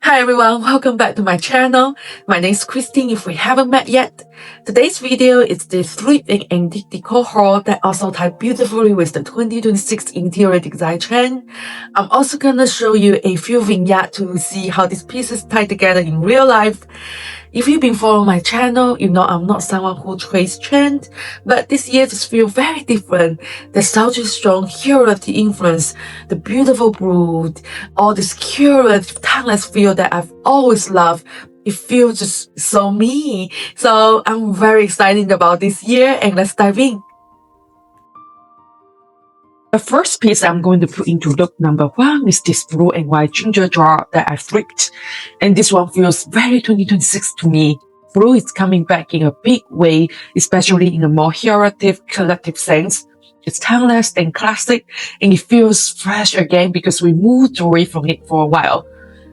Hi everyone, welcome back to my channel. My name is Christine if we haven't met yet. Today's video is the thrifted antique decor haul that also ties beautifully with the 2026 interior design trend. I'm also gonna show you a few vignettes to see how these pieces tie together in real life. If you've been following my channel, you know I'm not someone who trades trend, but this year just feels very different. There's such a strong curative influence, the beautiful brood, all this curative, timeless feel that I've always loved. It feels just so me. So I'm very excited about this year, and let's dive in. The first piece I'm going to put into look number one is this blue and white ginger jar that I flipped. And this one feels very 2026 to me. Blue is coming back in a big way, especially in a more curative, collective sense. It's timeless and classic, and it feels fresh again because we moved away from it for a while.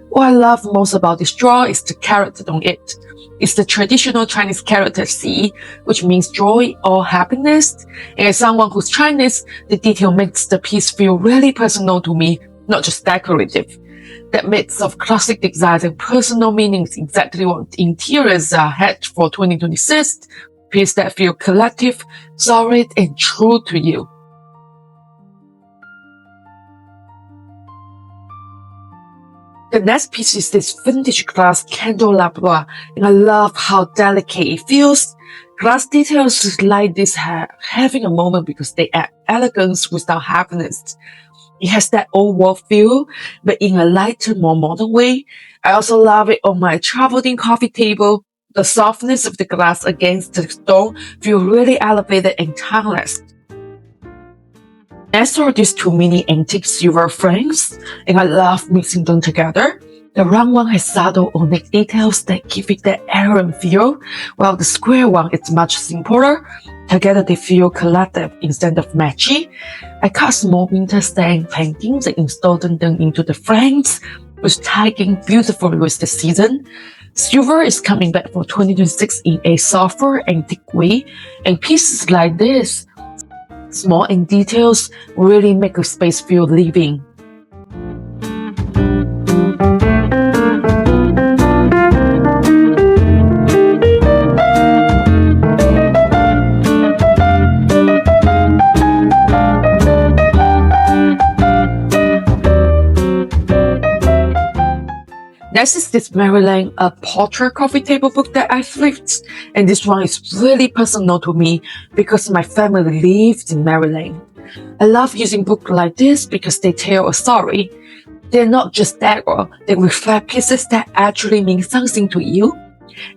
What I love most about this jar is the character on it. It's the traditional Chinese character C, which means joy or happiness. And as someone who's Chinese, the detail makes the piece feel really personal to me, not just decorative. That mix of classic designs and personal meaning is exactly what interiors had for 2026. Pieces that feel collective, solid, and true to you. The next piece is this vintage glass candelabra, and I love how delicate it feels. Glass details like this having a moment because they add elegance without heaviness. It has that old world feel, but in a lighter, more modern way. I also love it on my traveling coffee table. The softness of the glass against the stone feel really elevated and timeless. Next are these two mini antique silver frames, and I love mixing them together. The round one has subtle onyx details that give it that heirloom feel, while the square one is much simpler. Together they feel collective instead of matchy. I cut small winter stain paintings and installed them into the frames, which tie in beautifully with the season. Silver is coming back for 2026 in a softer, antique way, and pieces like this, small and details, really make a space feel living. Next is this Maryland portrait coffee table book that I flipped, and this one is really personal to me because my family lived in Maryland. I love using books like this because they tell a story. They're not just decor, they reflect pieces that actually mean something to you.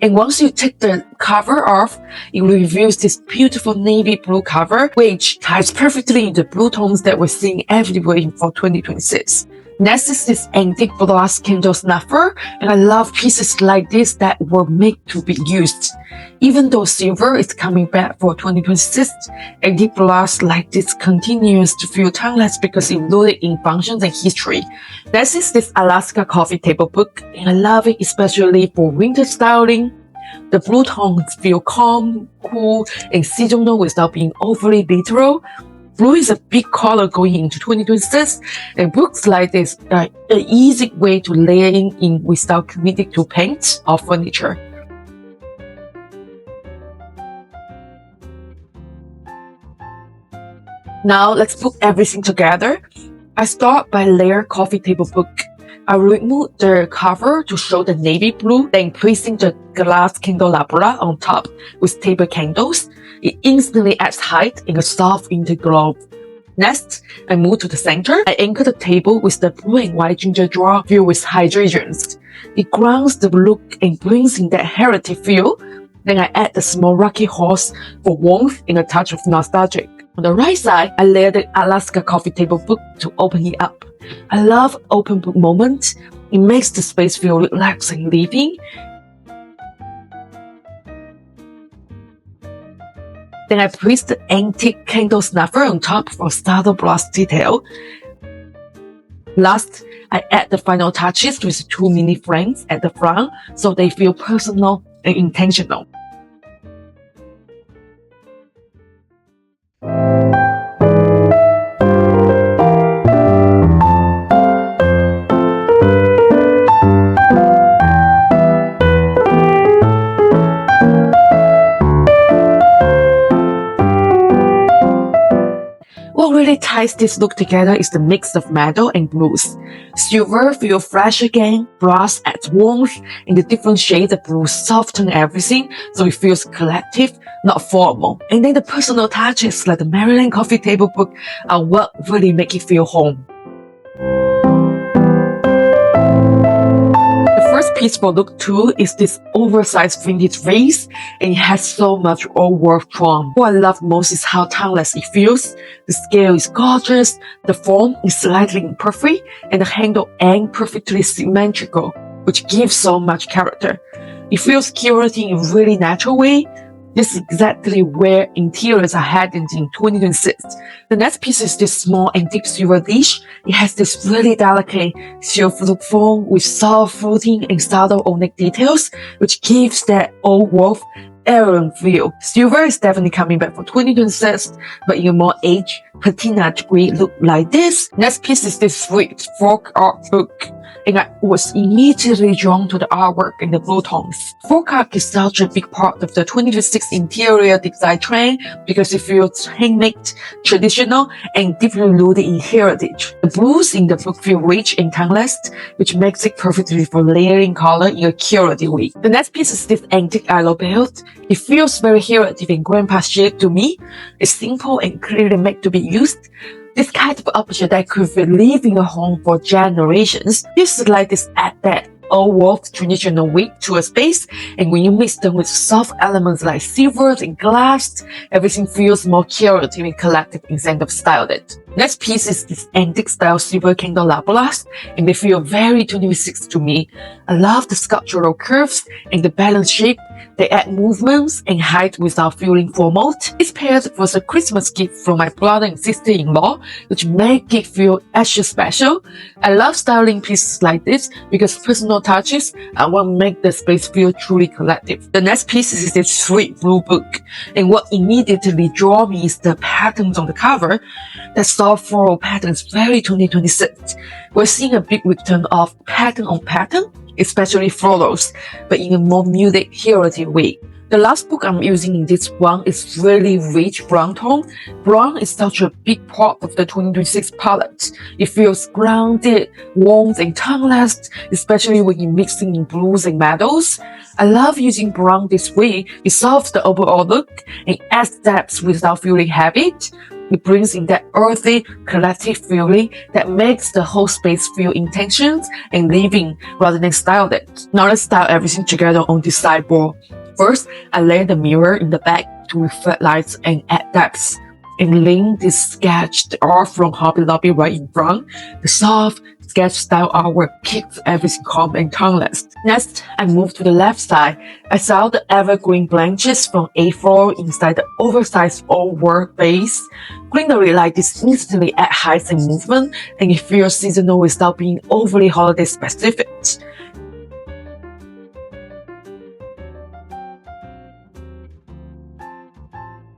And once you take the cover off, it reveals this beautiful navy blue cover, which ties perfectly into the blue tones that we're seeing everywhere for 2026. Next is this antique glass candle snuffer, and I love pieces like this that were made to be used. Even though silver is coming back for 2026, antique glass like this continues to feel timeless because it's rooted in functions and history. Next is this Alaska coffee table book, and I love it especially for winter styling. The blue tones feel calm, cool, and seasonal without being overly literal. Blue is a big color going into 2026, and books like this are an easy way to layer in without committing to paint or furniture. Now let's put everything together. I start by layer coffee table book. I remove the cover to show the navy blue, then placing the glass candelabra on top with table candles. It instantly adds height and a soft interglow. Next, I move to the center. I anchor the table with the blue and white ginger jar filled with hydrangeas. It grounds the look and brings in that heritage feel. Then I add the small rocky horse for warmth and a touch of nostalgic. On the right side, I layer the Alaska coffee table book to open it up. I love open book moments. It makes the space feel relaxed and living. Then I place the antique candle snuffer on top for subtle brass detail. Last, I add the final touches with two mini frames at the front so they feel personal and intentional. ties this look together is the mix of metal and blues. Silver feels fresh again, brass adds warmth, and the different shades of blue soften everything so it feels collective, not formal. And then the personal touches like the Maryland coffee table book are what really make it feel home. Piece for look 2 is this oversized vintage vase, and it has so much old world charm. What I love most is how timeless it feels. The scale is gorgeous, the form is slightly imperfect, and the handle ain't perfectly symmetrical, which gives so much character. It feels curated in a really natural way. This is exactly where interiors are heading in 2026. The next piece is this small antique silver dish. It has this really delicate silver form with soft fluting and subtle ornate details, which gives that old world heirloom feel. Silver is definitely coming back for 2026, but in a more aged patina degree look like this. Next piece is this sweet folk art book, and I was immediately drawn to the artwork and the blue tones. Folk art is such a big part of the 2026 interior design trend because it feels handmade, traditional, and deeply rooted in heritage. The blues in the book feel rich and timeless, which makes it perfectly for layering color in a curated way. The next piece is this antique aloe belt. It feels very heritage and grandpa-chic to me. It's simple and clearly made to be used. This kind of object that could live in a home for generations. Feels like this add that old world traditional weight to a space, and when you mix them with soft elements like silver and glass, everything feels more curative and collective instead of styled. Next piece is this antique style silver candelabras, and they feel very 2026 to me. I love the sculptural curves and the balanced shape. They add movements and height without feeling formal. This pair was a Christmas gift from my brother and sister-in-law, which make it feel extra special. I love styling pieces like this because personal touches are what make the space feel truly collective. The next piece is this sweet blue book, and what immediately draw me is the patterns on the cover. The soft floral pattern is very 2026. We're seeing a big return of pattern on pattern, especially florals, but in a more muted, heritage way. The last book I'm using in this one is really rich brown tone. Brown is such a big part of the 2026 palette. It feels grounded, warm, and timeless, especially when you're mixing in blues and metals. I love using brown this way. It solves the overall look and adds depth without feeling heavy. It brings in that earthy, collective feeling that makes the whole space feel intentions and living rather than styled. Now let's style everything together on this sideboard. First, I lay the mirror in the back to reflect lights and add depth, and laying this sketched art from Hobby Lobby right in front. The soft, sketch style artwork keeps everything calm and timeless. Next, I move to the left side. I saw the evergreen branches from A4 inside the oversized old world base. Greenery like this instantly add height and movement, and it feels seasonal without being overly holiday specific.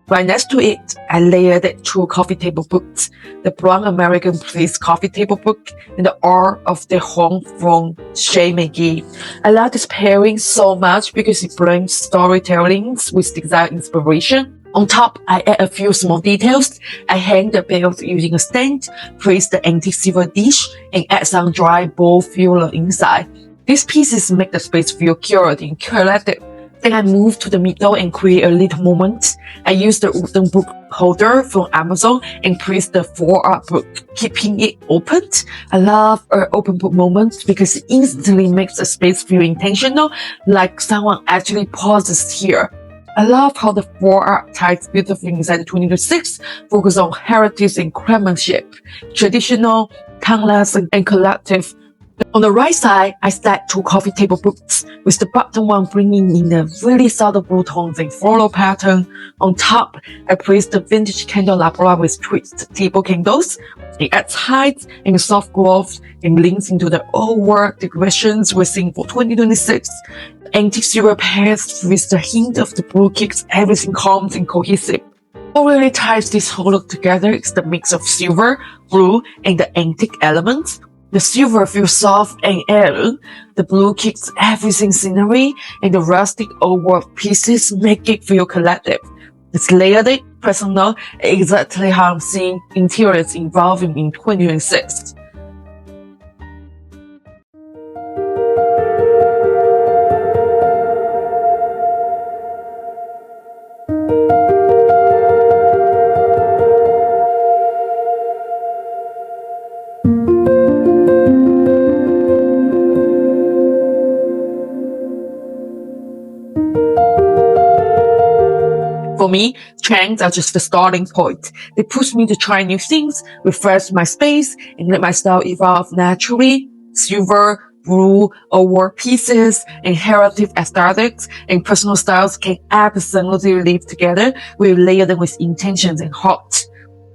Right next to it, I layered two coffee table books, the Brown American Place coffee table book and the Art of the Home from Shay McGee. I love this pairing so much because it blends storytelling with design inspiration. On top, I add a few small details. I hang the belt using a stand, place the antique silver dish, and add some dry bowl filler inside. These pieces make the space feel curated and collected. Then I move to the middle and create a little moment. I use the wooden book holder from Amazon and place the 4-art book, keeping it open. I love an open book moment because it instantly makes the space feel intentional, like someone actually pauses here. I love how the 4-art ties beautifully inside the 2026, focus on heritage and craftsmanship, traditional, timeless, and collective. On the right side, I stacked two coffee table books, with the bottom one bringing in the really subtle blue tones and floral pattern. On top, I placed the vintage candelabra with twisted table candles. It adds height and soft glow and links into the old world decorations we're seeing for 2026. The antique silver pairs with the hint of the blue keeps everything calm and cohesive. What really ties this whole look together is the mix of silver, blue, and the antique elements. The silver feels soft and airy, the blue keeps everything scenery, and the rustic old world pieces make it feel collective. It's layered, personal, exactly how I'm seeing interiors evolving in 2026. For me, trends are just the starting point. They push me to try new things, refresh my space, and let my style evolve naturally. Silver, blue, or work pieces, inherited aesthetics, and personal styles can absolutely live together. We layer them with intentions and heart.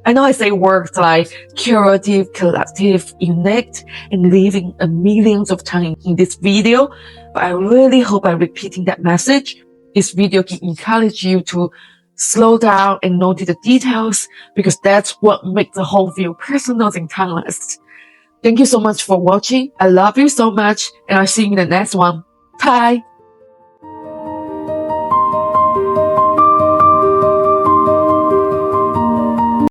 I know I say words like curative, collective, unique, and living a millions of times in this video, but I really hope by repeating that message, this video can encourage you to slow down and notice the details, because that's what makes the whole feel personal and timeless. Thank you so much for watching. I love you so much, and I'll see you in the next one. Bye!